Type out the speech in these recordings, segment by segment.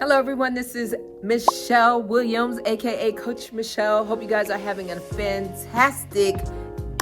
Hello everyone, this is Michelle Williams, aka Coach Michelle. Hope you guys are having a fantastic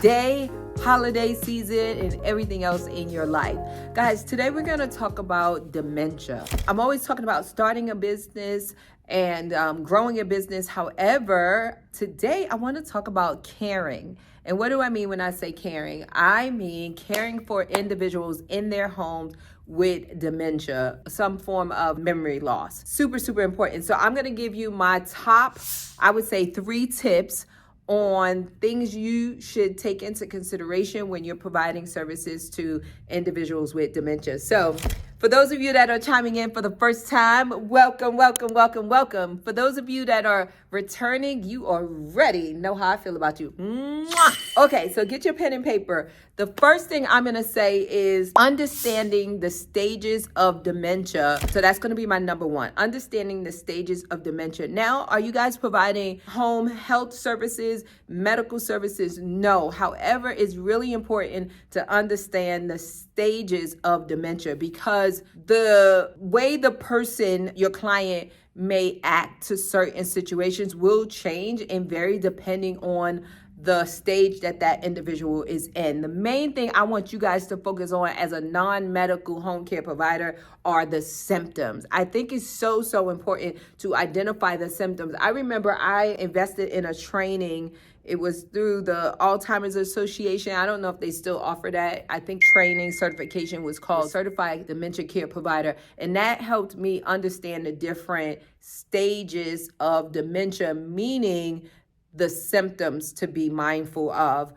day, holiday season, and everything else in your life. Guys, today we're going to talk about dementia. I'm always talking about starting a business and growing a business. However, today I want to talk about caring. And what do I mean when I say caring? I mean caring for individuals in their homes with dementia, some form of memory loss. Super, super important. So I'm going to give you my top, I would say 3 tips on things you should take into consideration when you're providing services to individuals with dementia. So for those of you that are chiming in for the first time, welcome, welcome, welcome, welcome. For those of you that are returning, you already know how I feel about you. Mwah! Okay, so get your pen and paper. The first thing I'm going to say is understanding the stages of dementia. So that's going to be my number 1, understanding the stages of dementia. Now, are you guys providing home health services, medical services? No. However, it's really important to understand the stages of dementia because the way the person, your client, may act to certain situations will change and vary depending on the stage that individual is in. The main thing I want you guys to focus on as a non-medical home care provider are the symptoms. I think it's so important to identify the symptoms. I remember I invested in a training. It was through the Alzheimer's Association. I don't know if they still offer that. I think training certification was called Certified Dementia Care Provider. And that helped me understand the different stages of dementia, meaning the symptoms to be mindful of,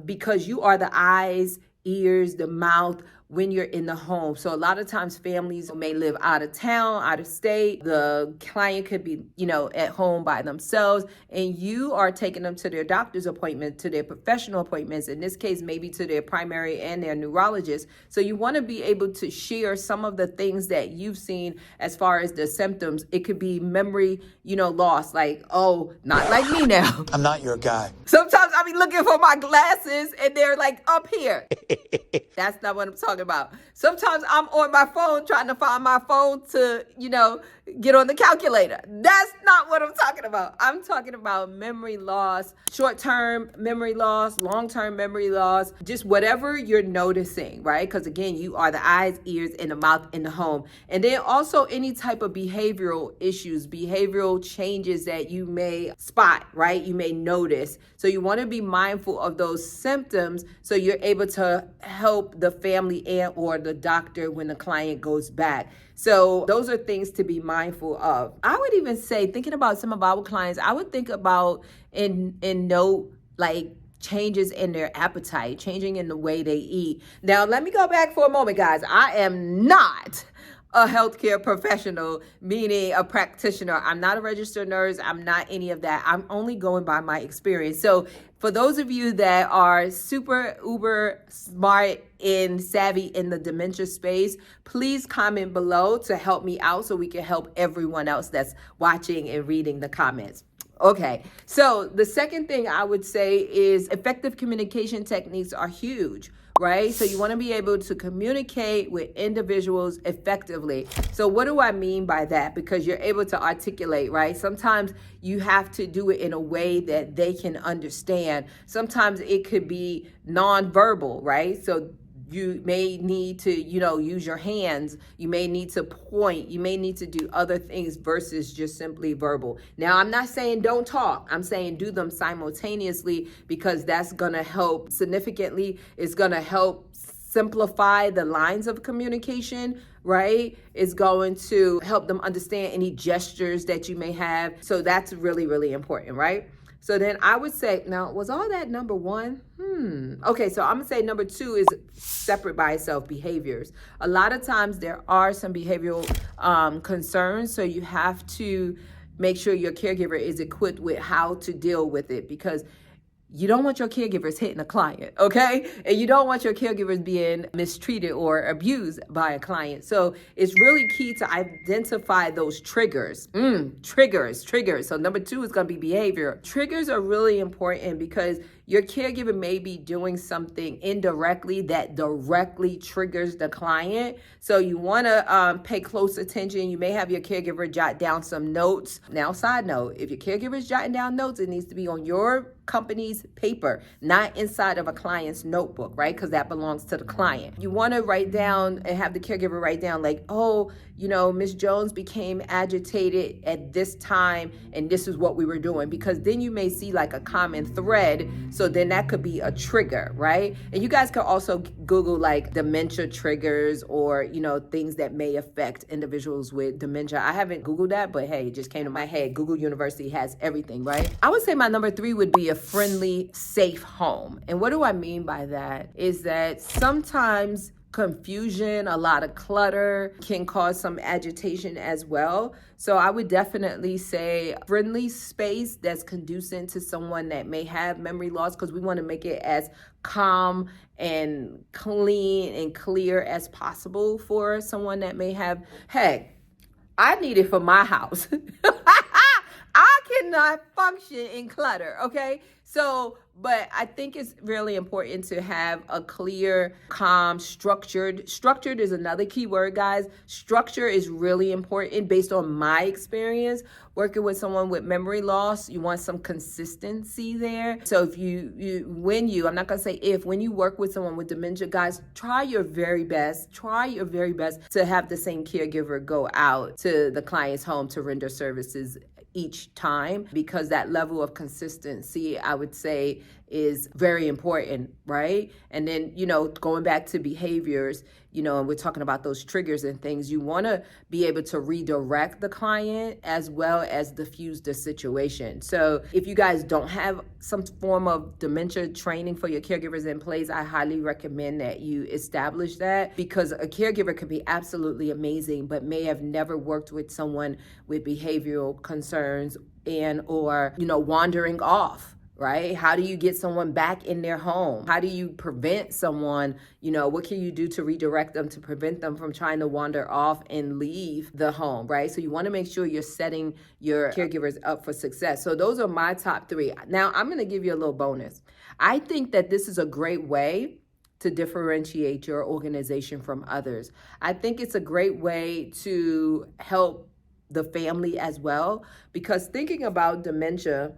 because you are the eyes, ears, the mouth when you're in the home. So a lot of times families may live out of town, out of state. The client could be, at home by themselves, and you are taking them to their doctor's appointment, to their professional appointments, in this case, maybe to their primary and their neurologist. So you want to be able to share some of the things that you've seen as far as the symptoms. It could be memory, loss, like, oh, not like me now. I'm not your guy. Sometimes I be looking for my glasses and they're like up here. That's not what I'm talking about. Sometimes I'm on my phone trying to find my phone to, get on the calculator. That's not what I'm talking about. I'm talking about memory loss, short-term memory loss, long-term memory loss, just whatever you're noticing, right? Because again, you are the eyes, ears, and the mouth in the home. And then also any type of behavioral issues, behavioral changes that you may spot, right? You may notice. So you want to be mindful of those symptoms so you're able to help the family and or the doctor when the client goes back. So those are things to be mindful of. I would even say, thinking about some of our clients, I would think about and note like changes in their appetite, changing in the way they eat. Now, let me go back for a moment, guys. I am not a healthcare professional, meaning a practitioner. I'm not a registered nurse. I'm not any of that. I'm only going by my experience. So for those of you that are super uber smart and savvy in the dementia space, please comment below to help me out so we can help everyone else that's watching and reading the comments. Okay, so the second thing I would say is effective communication techniques are huge, right? So you want to be able to communicate with individuals effectively. So what do I mean by that? Because you're able to articulate, right? Sometimes you have to do it in a way that they can understand. Sometimes it could be nonverbal, right? So you may need to, use your hands. You may need to point. You may need to do other things versus just simply verbal. Now, I'm not saying don't talk. I'm saying do them simultaneously because that's going to help significantly. It's going to help simplify the lines of communication, right? It's going to help them understand any gestures that you may have. So that's really, really important, right? So then I would say, now, was all that number 1? Okay, so I'm going to say number 2 is separate by itself, behaviors. A lot of times there are some behavioral concerns, so you have to make sure your caregiver is equipped with how to deal with it because you don't want your caregivers hitting a client, okay? And you don't want your caregivers being mistreated or abused by a client. So it's really key to identify those triggers. Triggers. So number 2 is going to be behavior. Triggers are really important because your caregiver may be doing something indirectly that directly triggers the client. So you want to pay close attention. You may have your caregiver jot down some notes. Now, side note, if your caregiver is jotting down notes, it needs to be on your company's paper, not inside of a client's notebook, right? Because that belongs to the client. You want to write down and have the caregiver write down like, oh, Miss Jones became agitated at this time and this is what we were doing, because then you may see like a common thread. So then that could be a trigger, right? And you guys could also Google like dementia triggers or, things that may affect individuals with dementia. I haven't Googled that, but hey, it just came to my head. Google University has everything, right? I would say my number 3 would be a friendly, safe home. And what do I mean by that? Is that sometimes confusion, a lot of clutter can cause some agitation as well. So I would definitely say friendly space that's conducive to someone that may have memory loss, because we want to make it as calm and clean and clear as possible for someone that may have, heck, I need it for my house. I cannot function in clutter, okay? So, but I think it's really important to have a clear, calm, structured. Structured is another key word, guys. Structure is really important based on my experience. Working with someone with memory loss, you want some consistency there. So if I'm not gonna say if, when you work with someone with dementia, guys, try your very best to have the same caregiver go out to the client's home to render services each time, because that level of consistency, I would say, is very important, right? And then, going back to behaviors, and we're talking about those triggers and things, you want to be able to redirect the client as well as diffuse the situation. So if you guys don't have some form of dementia training for your caregivers in place, I highly recommend that you establish that, because a caregiver could be absolutely amazing, but may have never worked with someone with behavioral concerns or wandering off. Right? How do you get someone back in their home? How do you prevent someone, what can you do to redirect them to prevent them from trying to wander off and leave the home, right? So you want to make sure you're setting your caregivers up for success. So those are my top 3. Now I'm going to give you a little bonus. I think that this is a great way to differentiate your organization from others. I think it's a great way to help the family as well, because thinking about dementia,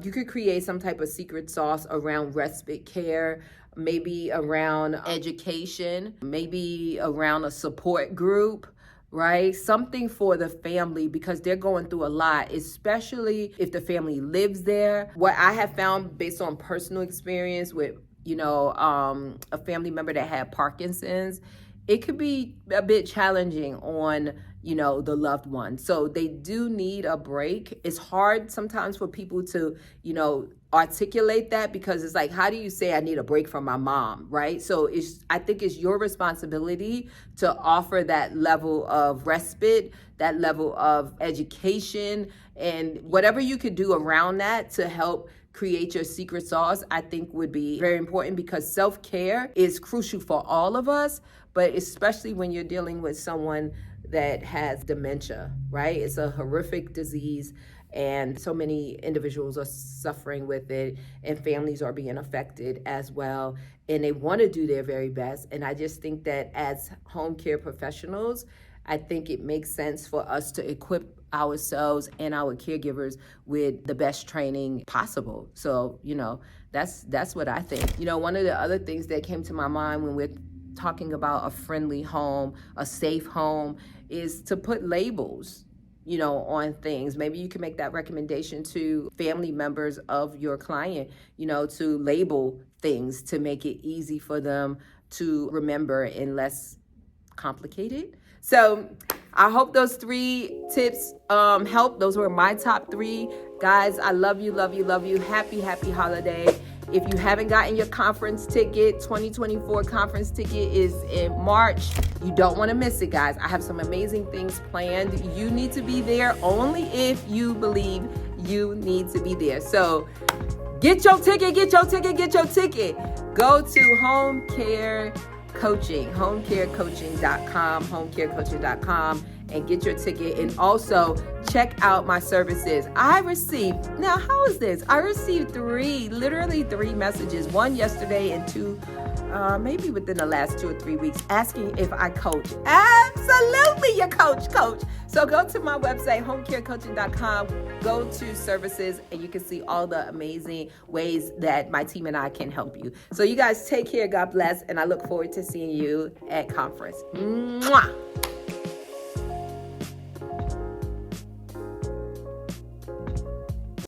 you could create some type of secret sauce around respite care, maybe around education, maybe around a support group, right? Something for the family, because they're going through a lot, especially if the family lives there. What I have found based on personal experience with, a family member that had Parkinson's, it could be a bit challenging on the loved one. So they do need a break. It's hard sometimes for people to, articulate that, because it's like, how do you say I need a break from my mom, right? So I think it's your responsibility to offer that level of respite, that level of education, and whatever you could do around that to help create your secret sauce, I think would be very important, because self-care is crucial for all of us, but especially when you're dealing with someone that has dementia, right? It's a horrific disease, and so many individuals are suffering with it, and families are being affected as well, and they want to do their very best. And I just think that as home care professionals, I think it makes sense for us to equip ourselves and our caregivers with the best training possible. So, that's what I think. One of the other things that came to my mind when we're talking about a friendly home, a safe home, is to put labels, on things. Maybe you can make that recommendation to family members of your client, to label things to make it easy for them to remember and less complicated. So I hope those 3 tips help. Those were my top 3. Guys, I love you, love you, love you. Happy holiday. If you haven't gotten your conference ticket, 2024 conference ticket is in March. You don't want to miss it, guys. I have some amazing things planned. You need to be there only if you believe you need to be there. So get your ticket. Go to Home Care Coaching, homecarecoaching.com, and get your ticket. And also check out my services. I received, now how is this? I received literally three messages, one yesterday and two maybe within the last 2 or 3 weeks, asking if I coach. Absolutely, you coach. So go to my website, homecarecoaching.com, go to services, and you can see all the amazing ways that my team and I can help you. So you guys take care, God bless, and I look forward to seeing you at conference. Mwah!